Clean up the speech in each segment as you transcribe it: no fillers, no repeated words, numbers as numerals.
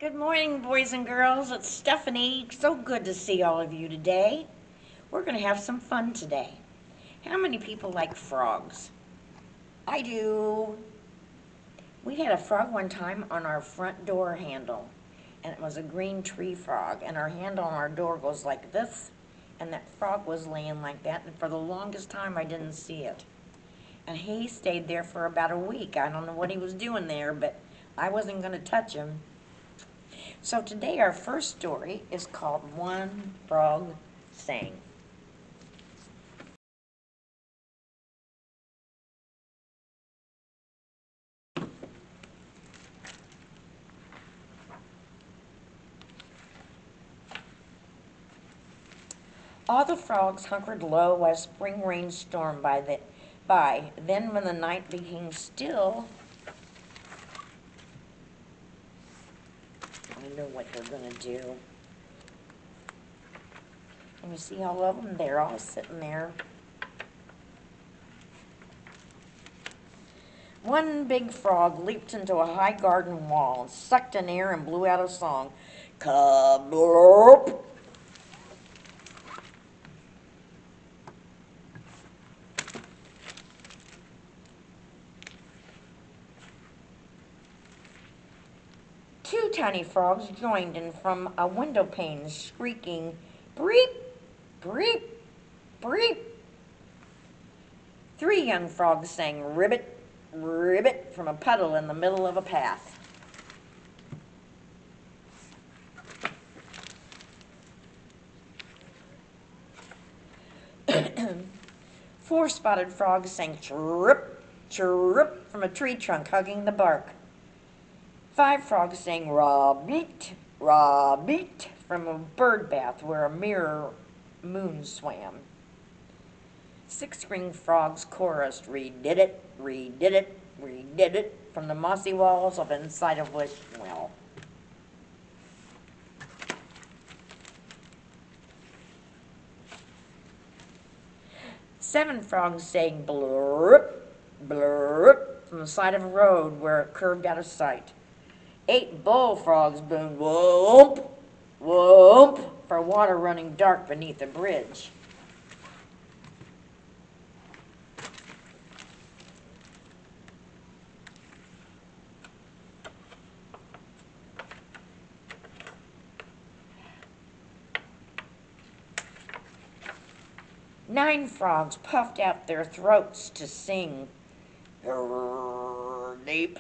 Good morning, boys and girls. It's Stephanie. So good to see all of you today. We're going to have some fun today. How many people like frogs? I do. We had a frog one time on our front door handle, and it was a green tree frog, and our handle on our door goes like this, and that frog was laying like that, and for the longest time I didn't see it. And he stayed there for about a week. I don't know what he was doing there, but I wasn't going to touch him. So today our first story is called One Frog Sang. All the frogs hunkered low as spring rain stormed by. Then when the night became still, I know what they're gonna do. And you see all of them? They're all sitting there. One big frog leaped into a high garden wall, sucked in air, and blew out a song. Kablurp! Two tiny frogs joined in from a window pane, shrieking, "Breep, breep, breep." Three young frogs sang, "Ribbit, ribbit," from a puddle in the middle of a path. Four spotted frogs sang, "Chirrup, chirrup," from a tree trunk hugging the bark. Five frogs sang, "Rabbit, rabbit," from a bird bath where a mirror moon swam. Six green frogs chorused, "Redid it, redid it, redid it," from the mossy walls of inside a wishing well. Seven frogs sang, "Blurrup, blurrup," from the side of a road where it curved out of sight. Eight bullfrogs boomed, "Whoomp, whoomp," for water running dark beneath a bridge. Nine frogs puffed out their throats to sing, "Grrr, deep,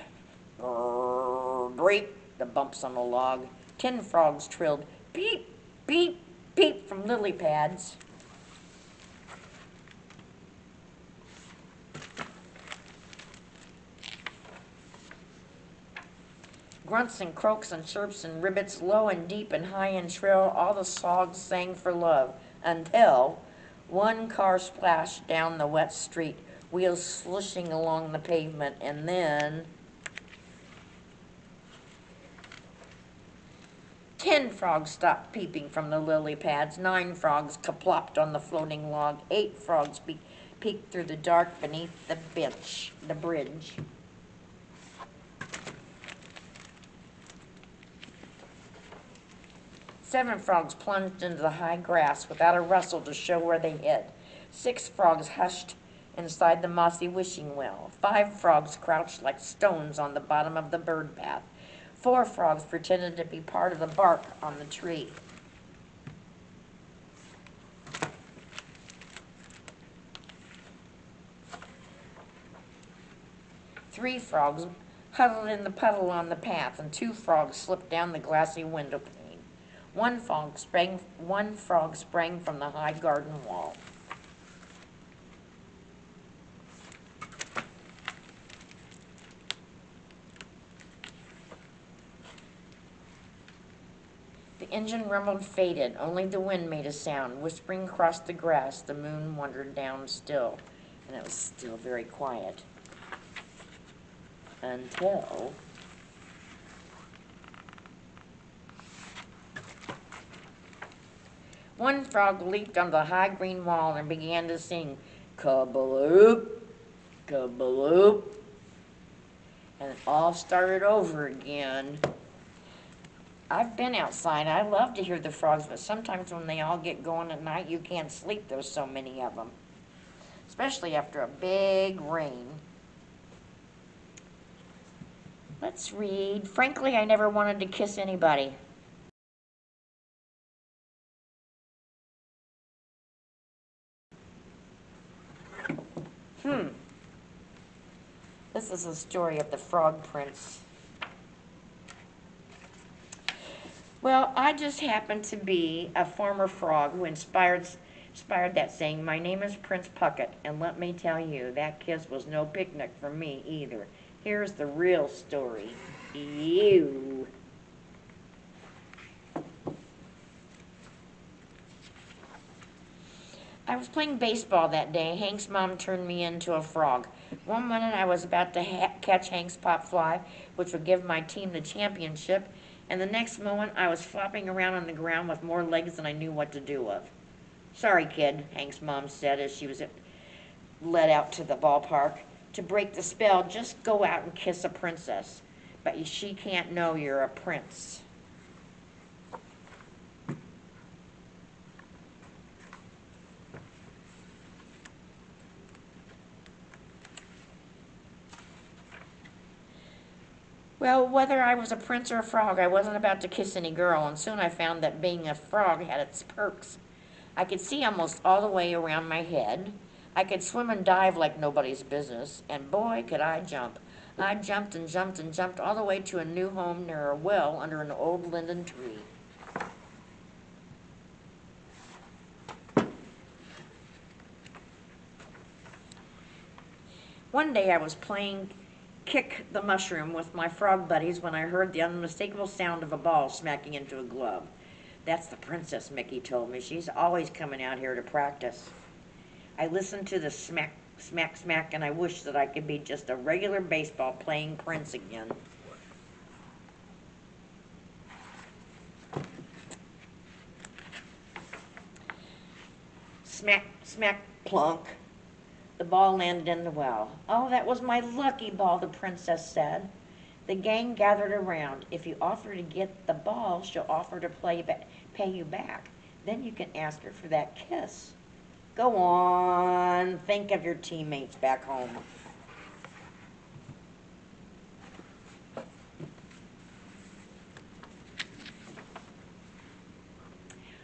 grrr, breep," the bumps on a log. 10 frogs trilled, "Beep, beep, beep," from lily pads. Grunts and croaks and chirps and ribbits, low and deep and high and shrill, all the frogs sang for love, until one car splashed down the wet street, wheels slushing along the pavement, and then 10 frogs stopped peeping from the lily pads. 9 frogs kaplopped on the floating log. 8 frogs peeked through the dark beneath the bridge. 7 frogs plunged into the high grass without a rustle to show where they hid. 6 frogs hushed inside the mossy wishing well. 5 frogs crouched like stones on the bottom of the bird path. 4 frogs pretended to be part of the bark on the tree. 3 frogs huddled in the puddle on the path, and 2 frogs slipped down the glassy window pane. One frog sprang from the high garden wall. The engine rumbled, faded. Only the wind made a sound. Whispering across the grass, the moon wandered down still, and it was still very quiet. Until one frog leaped on the high green wall and began to sing, "Kabaloop, kabaloop," and it all started over again. I've been outside. I love to hear the frogs, but sometimes when they all get going at night, you can't sleep. There's so many of them, especially after a big rain. Let's read. Frankly, I never wanted to kiss anybody. This is a story of the Frog Prince. Well, I just happen to be a former frog who inspired that saying, "My name is Prince Puckett," and let me tell you, that kiss was no picnic for me either. Here's the real story. Ew. I was playing baseball that day. Hank's mom turned me into a frog. One minute I was about to catch Hank's pop fly, which would give my team the championship, and the next moment I was flopping around on the ground with more legs than I knew what to do with. "Sorry, kid," Hank's mom said as she was led out to the ballpark. "To break the spell, just go out and kiss a princess. But she can't know you're a prince." Well, whether I was a prince or a frog, I wasn't about to kiss any girl, and soon I found that being a frog had its perks. I could see almost all the way around my head. I could swim and dive like nobody's business, and boy, could I jump. I jumped and jumped and jumped all the way to a new home near a well under an old linden tree. One day I was playing kick the mushroom with my frog buddies when I heard the unmistakable sound of a ball smacking into a glove. "That's the princess," Mickey told me. "She's always coming out here to practice." I listened to the smack, smack, smack, and I wished that I could be just a regular baseball playing prince again. Smack, smack, plunk. The ball landed in the well. "Oh, that was my lucky ball," the princess said. The gang gathered around. "If you offer to get the ball, she'll offer to pay you back. Then you can ask her for that kiss." Go on, think of your teammates back home.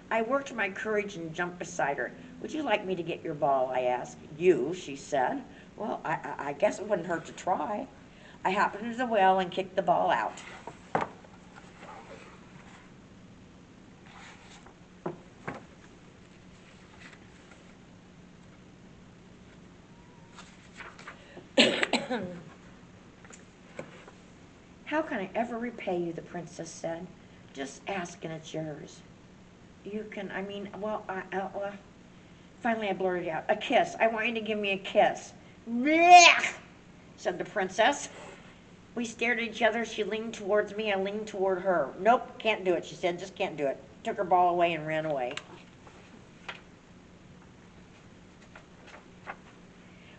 I worked my courage and jumped beside her. "Would you like me to get your ball?" I asked. "You," she said. "Well, I guess it wouldn't hurt to try." I hopped into the well and kicked the ball out. "How can I ever repay you?" the princess said. "Just ask and it's yours." "You can, I mean, well, well." Finally I blurted out, "A kiss. I want you to give me a kiss." "Blech," said the princess. We stared at each other. She leaned towards me. I leaned toward her. "Nope, can't do it," she said. "Just can't do it." Took her ball away and ran away.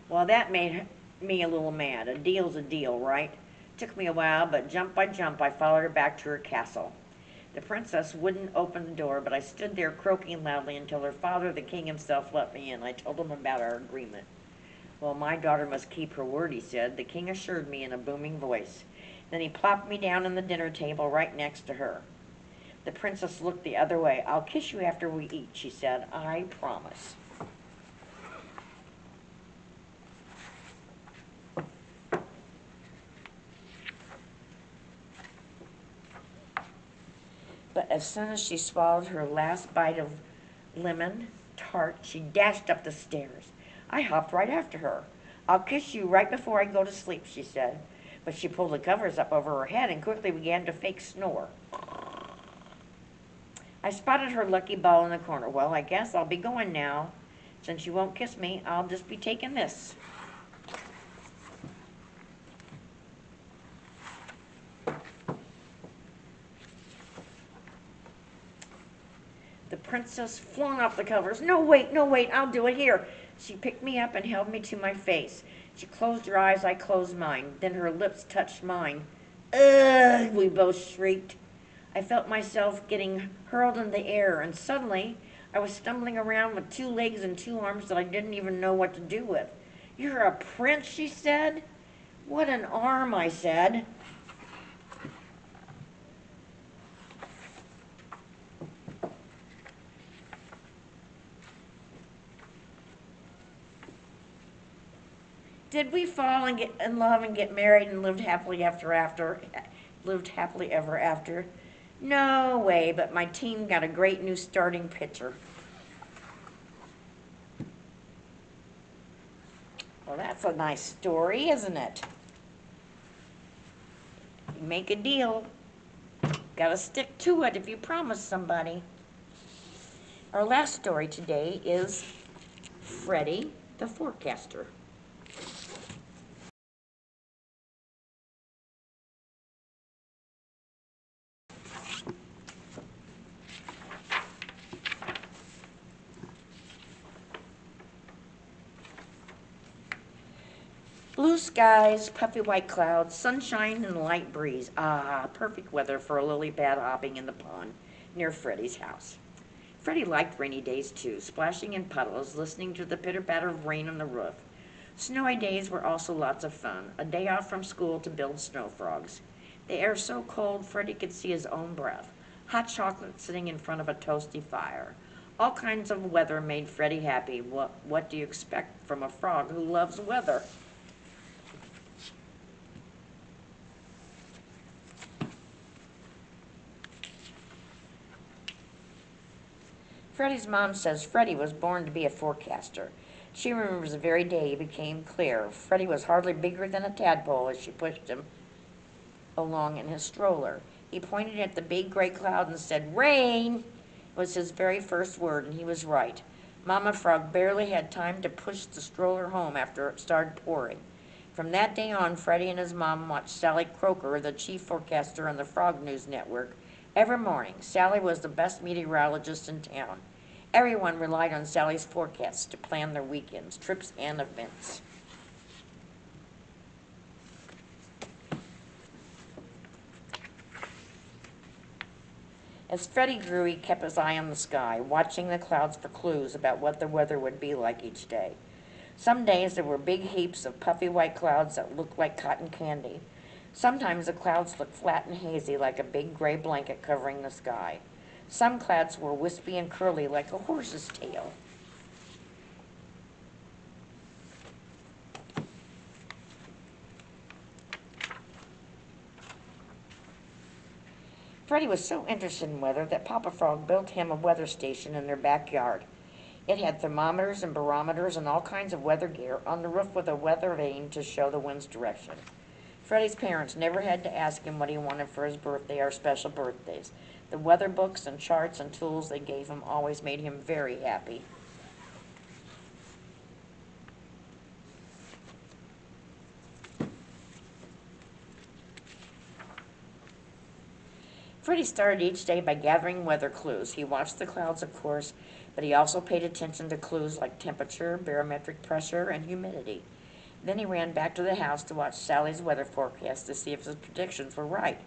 Well, that made me a little mad. A deal's a deal, right? Took me a while, but jump by jump I followed her back to her castle. The princess wouldn't open the door, but I stood there croaking loudly until her father, the king himself, let me in. I told him about our agreement. "Well, my daughter must keep her word," he said. The king assured me in a booming voice. Then he plopped me down on the dinner table right next to her. The princess looked the other way. "I'll kiss you after we eat," she said. "I promise." But as soon as she swallowed her last bite of lemon tart, she dashed up the stairs. I hopped right after her. "I'll kiss you right before I go to sleep," she said. But she pulled the covers up over her head and quickly began to fake snore. I spotted her lucky ball in the corner. "Well, I guess I'll be going now. Since you won't kiss me, I'll just be taking this." The princess flung off the covers. "No, wait, no, wait, I'll do it here." She picked me up and held me to my face. She closed her eyes, I closed mine. Then her lips touched mine. "Ugh," we both shrieked. I felt myself getting hurled in the air, and suddenly I was stumbling around with two legs and two arms that I didn't even know what to do with. You're a prince, she said. What an arm, I said. Did we fall and get in love and get married and lived happily ever after? No way, but my team got a great new starting pitcher. Well, that's a nice story, isn't it? You make a deal, gotta stick to it if you promise somebody. Our last story today is Freddie the Forecaster. Blue skies, puffy white clouds, sunshine, and a light breeze. Ah, perfect weather for a lily pad hopping in the pond near Freddie's house. Freddie liked rainy days too, splashing in puddles, listening to the pitter-patter of rain on the roof. Snowy days were also lots of fun, a day off from school to build snow frogs. The air so cold Freddie could see his own breath, hot chocolate sitting in front of a toasty fire. All kinds of weather made Freddie happy. What do you expect from a frog who loves weather? Freddie's mom says Freddie was born to be a forecaster. She remembers the very day he became clear. Freddie was hardly bigger than a tadpole as she pushed him along in his stroller. He pointed at the big gray cloud and said, "Rain!" was his very first word, and he was right. Mama Frog barely had time to push the stroller home after it started pouring. From that day on, Freddie and his mom watched Sally Croker, the chief forecaster on the Frog News Network, every morning. Sally was the best meteorologist in town. Everyone relied on Sally's forecasts to plan their weekends, trips, and events. As Freddie grew, he kept his eye on the sky, watching the clouds for clues about what the weather would be like each day. Some days there were big heaps of puffy white clouds that looked like cotton candy. Sometimes the clouds looked flat and hazy like a big gray blanket covering the sky. Some clouds were wispy and curly like a horse's tail. Freddie was so interested in weather that Papa Frog built him a weather station in their backyard. It had thermometers and barometers and all kinds of weather gear on the roof with a weather vane to show the wind's direction. Freddie's parents never had to ask him what he wanted for his birthday or special birthdays. The weather books and charts and tools they gave him always made him very happy. Freddie started each day by gathering weather clues. He watched the clouds, of course, but he also paid attention to clues like temperature, barometric pressure, and humidity. Then he ran back to the house to watch Sally's weather forecast to see if his predictions were right.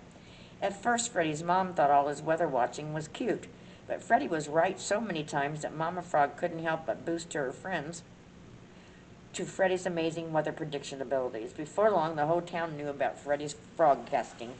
At first, Freddie's mom thought all his weather watching was cute, but Freddie was right so many times that Mama Frog couldn't help but boost to her friends to Freddie's amazing weather prediction abilities. Before long, the whole town knew about Freddie's frog casting.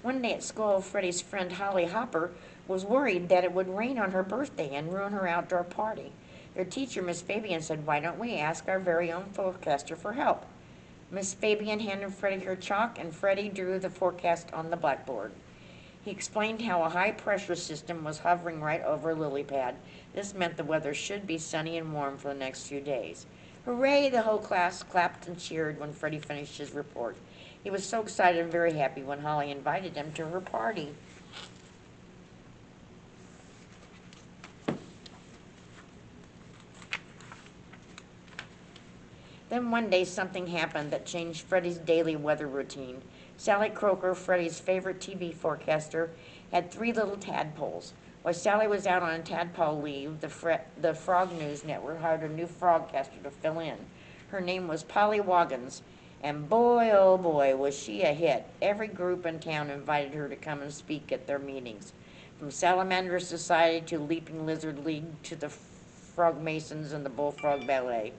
One day at school, Freddie's friend Holly Hopper was worried that it would rain on her birthday and ruin her outdoor party. Their teacher, Miss Fabian, said, "Why don't we ask our very own forecaster for help?" Miss Fabian handed Freddie her chalk, and Freddie drew the forecast on the blackboard. He explained how a high-pressure system was hovering right over Lilypad. This meant the weather should be sunny and warm for the next few days. Hooray! The whole class clapped and cheered when Freddie finished his report. He was so excited and very happy when Holly invited him to her party. Then one day something happened that changed Freddie's daily weather routine. Sally Croker, Freddie's favorite TV forecaster, had three little tadpoles. While Sally was out on tadpole leave, the Frog News Network hired a new frogcaster to fill in. Her name was Polly Woggins, and boy, oh boy, was she a hit. Every group in town invited her to come and speak at their meetings. From Salamander Society to Leaping Lizard League to the Frog Masons and the Bullfrog Ballet.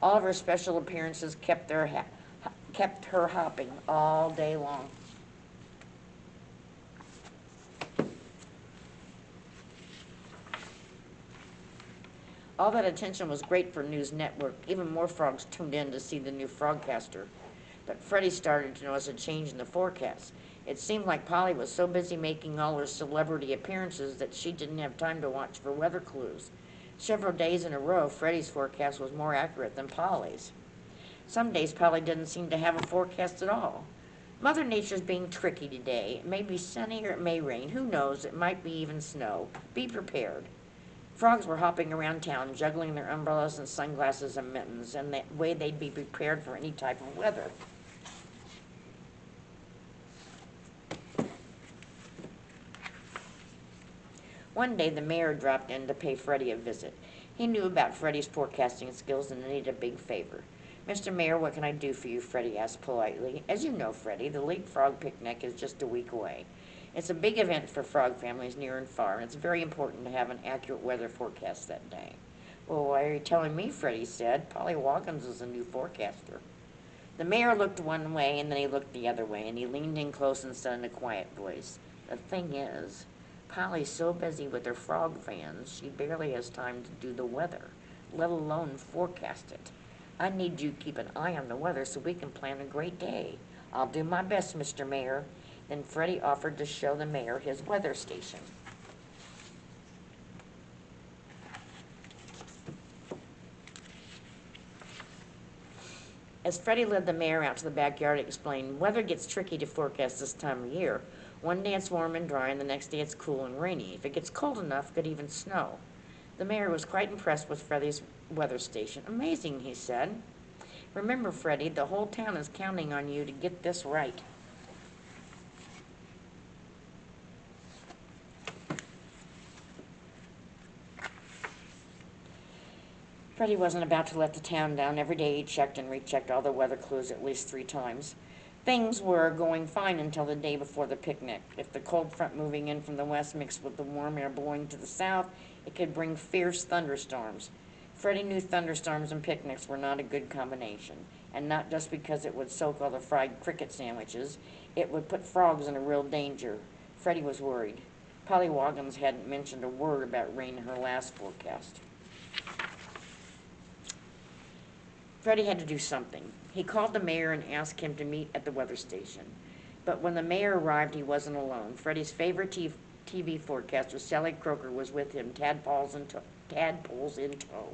All of her special appearances kept her hopping all day long. All that attention was great for News Network. Even more frogs tuned in to see the new frogcaster. But Freddie started to notice a change in the forecast. It seemed like Polly was so busy making all her celebrity appearances that she didn't have time to watch for weather clues. Several days in a row, Freddie's forecast was more accurate than Polly's. Some days Polly didn't seem to have a forecast at all. Mother Nature's being tricky today. It may be sunny or it may rain. Who knows? It might be even snow. Be prepared. Frogs were hopping around town, juggling their umbrellas and sunglasses and mittens, and that way they'd be prepared for any type of weather. One day the mayor dropped in to pay Freddie a visit. He knew about Freddie's forecasting skills and needed a big favor. "Mr. Mayor, what can I do for you?" Freddie asked politely. "As you know, Freddie, the Leap Frog Picnic is just a week away. It's a big event for frog families near and far, and it's very important to have an accurate weather forecast that day." "Well, why are you telling me?" Freddie said. "Polly Woggins is a new forecaster." The mayor looked one way, and then he looked the other way, and he leaned in close and said in a quiet voice, "The thing is, Polly's so busy with her frog fans, she barely has time to do the weather, let alone forecast it. I need you to keep an eye on the weather so we can plan a great day." "I'll do my best, Mr. Mayor." Then Freddie offered to show the mayor his weather station. As Freddie led the mayor out to the backyard, he explained, "Weather gets tricky to forecast this time of year. One day it's warm and dry, and the next day it's cool and rainy. If it gets cold enough, it could even snow." The mayor was quite impressed with Freddie's weather station. "Amazing," he said. "Remember, Freddie, the whole town is counting on you to get this right." Freddie wasn't about to let the town down. Every day he checked and rechecked all the weather clues at least 3 times. Things were going fine until the day before the picnic. If the cold front moving in from the west mixed with the warm air blowing to the south, it could bring fierce thunderstorms. Freddie knew thunderstorms and picnics were not a good combination, and not just because it would soak all the fried cricket sandwiches. It would put frogs in a real danger. Freddie was worried. Polly Woggins hadn't mentioned a word about rain in her last forecast. Freddie had to do something. He called the mayor and asked him to meet at the weather station. But when the mayor arrived, he wasn't alone. Freddie's favorite TV forecaster, Sally Croker, was with him, tadpoles in tow.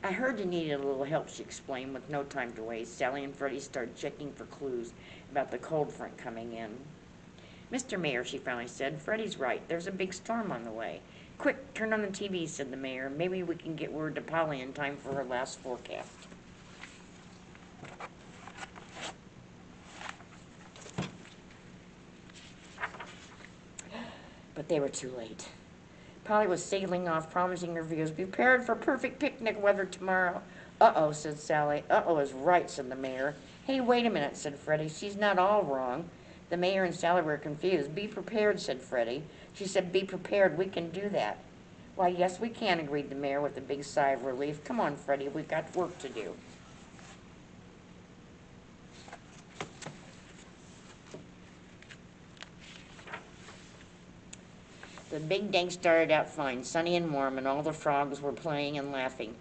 "I heard you needed a little help," she explained, with no time to waste. Sally and Freddie started checking for clues about the cold front coming in. "Mr. Mayor," she finally said, "Freddie's right. There's a big storm on the way." "Quick, turn on the TV," said the mayor. "Maybe we can get word to Polly in time for her last forecast." But they were too late. Polly was sailing off, promising her viewers, "Be prepared for perfect picnic weather tomorrow." "Uh-oh," said Sally. "Uh-oh is right," said the mayor. "Hey, wait a minute," said Freddie. "She's not all wrong." The mayor and Sally were confused. "Be prepared," said Freddie. She said, "Be prepared. We can do that." "Why, yes, we can," agreed the mayor with a big sigh of relief. "Come on, Freddie. We've got work to do." The big day started out fine, sunny and warm, and all the frogs were playing and laughing,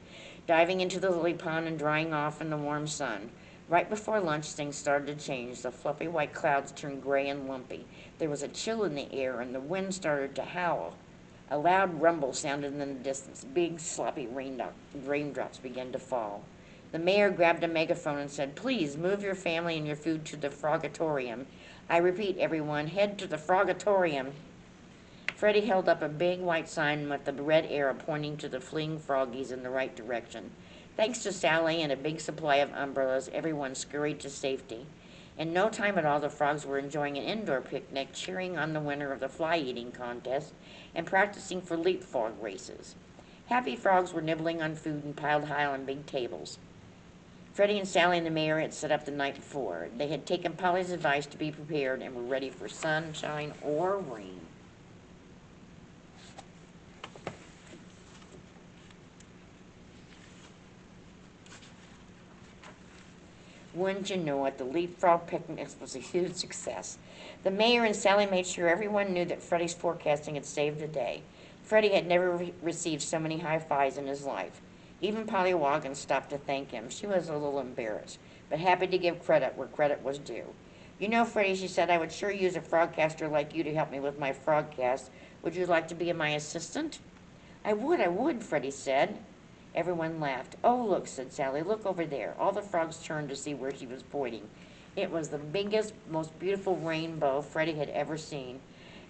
diving into the lily pond and drying off in the warm sun. Right before lunch, things started to change. The fluffy white clouds turned gray and lumpy. There was a chill in the air, and the wind started to howl. A loud rumble sounded in the distance. Big, sloppy raindrops began to fall. The mayor grabbed a megaphone and said, "Please move your family and your food to the Frogatorium. I repeat, everyone, head to the Frogatorium." Freddie held up a big white sign with the red arrow pointing to the fleeing froggies in the right direction. Thanks to Sally and a big supply of umbrellas, everyone scurried to safety. In no time at all, the frogs were enjoying an indoor picnic, cheering on the winner of the fly-eating contest, and practicing for leapfrog races. Happy frogs were nibbling on food and piled high on big tables. Freddie and Sally and the mayor had set up the night before. They had taken Polly's advice to be prepared and were ready for sunshine or rain. Wouldn't you know it, the leapfrog picnic was a huge success. The mayor and Sally made sure everyone knew that Freddie's forecasting had saved the day. Freddie had never received so many high fives in his life. Even Polly Woggins stopped to thank him. She was a little embarrassed, but happy to give credit where credit was due. You know, Freddie, she said, I would sure use a frogcaster like you to help me with my frogcast. Would you like to be my assistant? I would, Freddie said. Everyone laughed. Oh, look, said Sally. Look over there. All the frogs turned to see where she was pointing. It was the biggest, most beautiful rainbow Freddie had ever seen.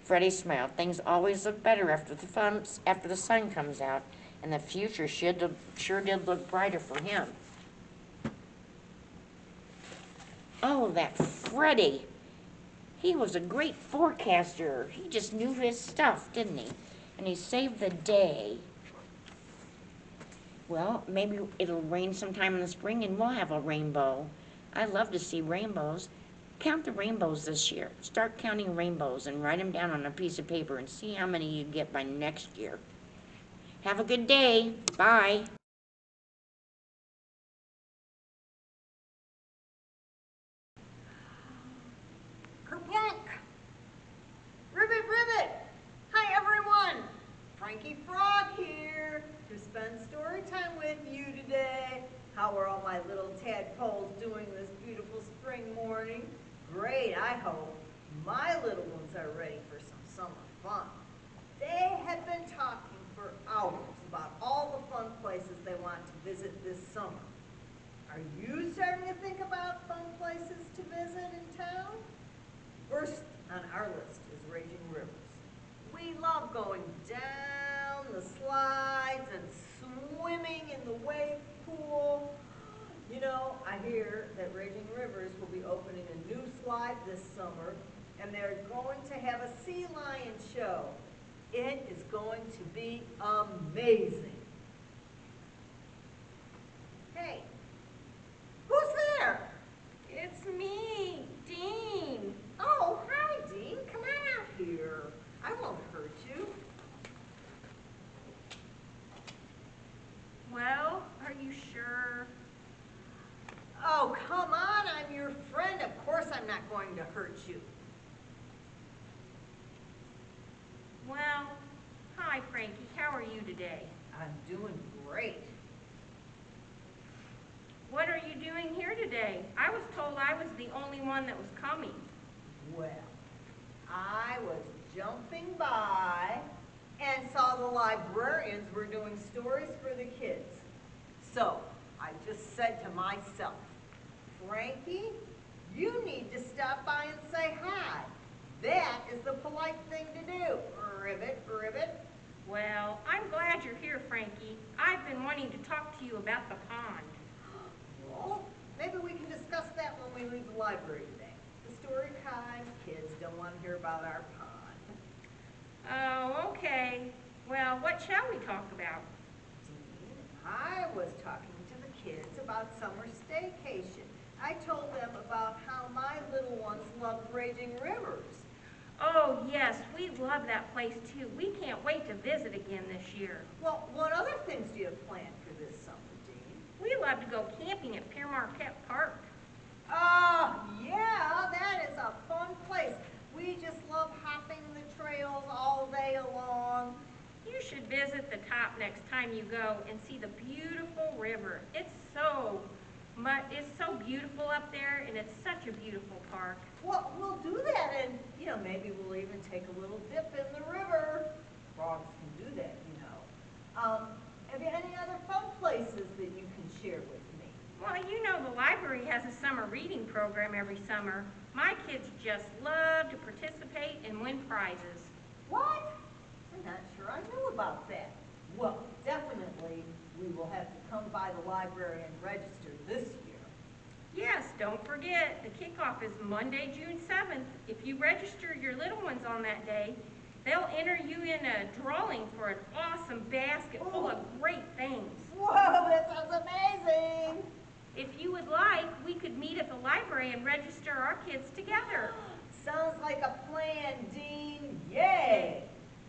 Freddie smiled. Things always look better after the sun comes out, and the future sure did look brighter for him. Oh, that Freddie. He was a great forecaster. He just knew his stuff, didn't he? And he saved the day. Well, maybe it'll rain sometime in the spring and we'll have a rainbow. I love to see rainbows. Count the rainbows this year. Start counting rainbows and write them down on a piece of paper and see how many you get by next year. Have a good day. Bye. Kerplunk! Ribbit, ribbit! Hi everyone! Frankie Frog here to spend story time with you today. How are all my little tadpoles doing this beautiful spring morning? Great, I hope. My little ones are ready for some summer fun. They have been talking for hours about all the fun places they want to visit this summer. Are you starting to think about fun places to visit in town? First on our list is Raging Rivers. We love going down the slides and swimming in the wave pool. You know, I hear that Raging Rivers will be opening a new slide this summer, and they're going to have a sea lion show. It is going to be amazing. Hey, who's there? It's me, Dean. Oh, hi, Dean. Come on out here. I won't hurt you. Well, are you sure? Oh, come on. I'm your friend. Of course I'm not going to hurt you. Well, hi, Frankie. How are you today? I'm doing great. What are you doing here today? I was told I was the only one that was coming. Well, I was jumping by and saw the librarians were doing stories for the kids. So I just said to myself, Frankie, you need to stop by and say hi. That is the polite thing to do. Ribbit, ribbit. Well, I'm glad you're here, Frankie. I've been wanting to talk to you about the pond. Well, maybe we can discuss that when we leave the library today. The story time, kids don't want to hear about our pond. Oh, okay. Well, what shall we talk about? Dean, I was talking to the kids about summer staycation. I told them about how my little ones love Raging Rivers. Oh, yes, we love that place too. We can't wait to visit again this year. Well, what other things do you have planned for this summer, Dean? We love to go camping at Pierre Marquette Park. Oh, yeah, that is a fun place. We just love hopping the trails all day long. You should visit the top next time you go and see the beautiful river. It's so beautiful up there, and it's such a beautiful park. Well, we'll do that, and, maybe we'll even take a little dip in the river. Frogs can do that, Have you any other fun places that you can share with me? Well, the library has a summer reading program every summer. My kids just love to participate and win prizes. What? I'm not sure I knew about that. Well, definitely we will have to come by the library and register this year. Yes, don't forget, the kickoff is Monday, June 7th. If you register your little ones on that day, they'll enter you in a drawing for an awesome basket full of great things. Whoa, that sounds amazing. If you would like, we could meet at the library and register our kids together. Sounds like a plan, Dean. Yay!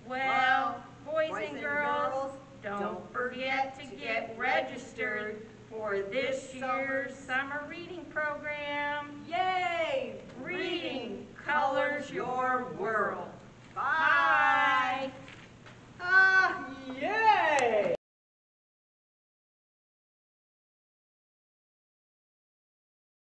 Well, boys and girls, don't forget to get registered for this year's summer reading program. Yay! Reading colors your world.